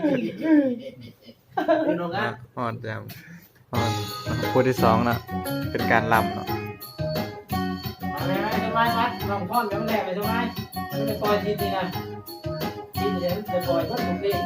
พี่น้องอ่ะ ฮอดจำฮอดคู่ที่สองเนาะเป็นการลำเนาะ มาไหมทำไมมัดน้องพ่อนยังแรกเลยทำไมมันจะปล่อยทีนี้นะทีนี้จะปล่อยก็ถูกเอง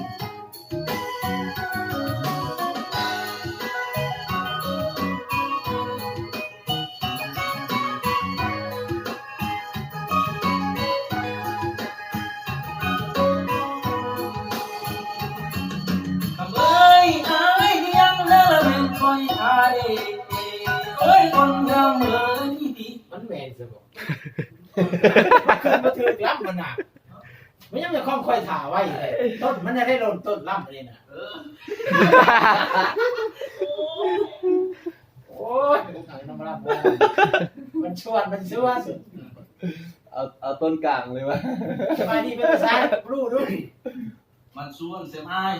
คนงามเหมือนที่มันแมนซะบ่ขึ้นมาถือล้ำมันน่ะไม่ยังจะคล้องคอยถ่าไว้ต้นมันจะได้โดนต้นล้ำเลยน่ะโอ้ยน้ำล้ำมันชวนเอาต้นกลางเลยวะ มาดีเป็นภาษารู้ดู มันส่วนเสียมอ้าย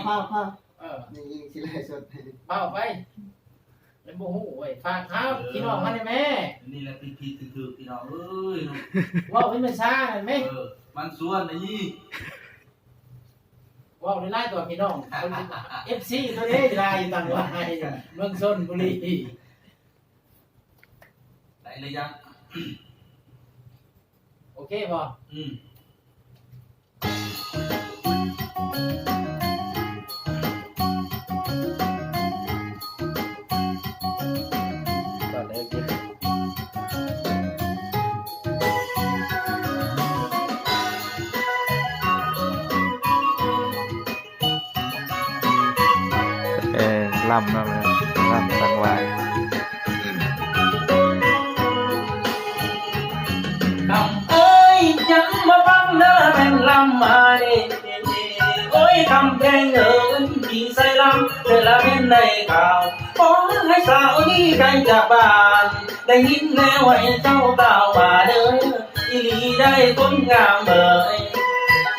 ผ้า นี่ ยิงสิไรสด เป้าไปเป็นบูฮู้ไว้ฝากข้าวพี่น้องมาได้แม่ นี่แหละผิดถือพี่น้องเอ้ย ว่าเป็นภาษาเห็นไหม มันส่วนนะยี่ ว่าในไล่ตัวพี่น้องFC ตัวนี้ไล่อยู่ต่างวัยเมืองชลบุรี ไหนเลยยัง โอเคป่ะ ก่อนเลยกิน ลำเนาะลำสังวาย คำเอ้ยยังมาฟังเด้อแม่นลำมาเด้โอ้ยคำแพงเอิญที่ใส่ลำเธอละเป็นได้ข่าวขอให้สาวนี้ไกลจากบ้านได้ยินแล้วให้เจ้าเต่ามาเด้ออีหลีได้คนงามเอ่ย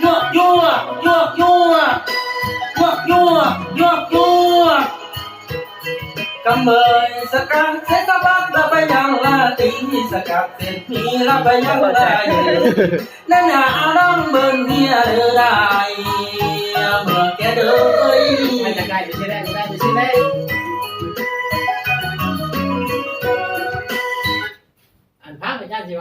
ยั่วยั่วยั่วยั่วยั่วยั่วยั่วยั่วกำเบยสกัดเสกบักละไปยังลาตีสกัดเสร็จมีละไปยังลาเยนั่นน่ะน้องเบิ่นเมียเด้อได้เมื่อแกเด้อ มันจะได้ไม่ใช่ได้ไม่ใช่ได้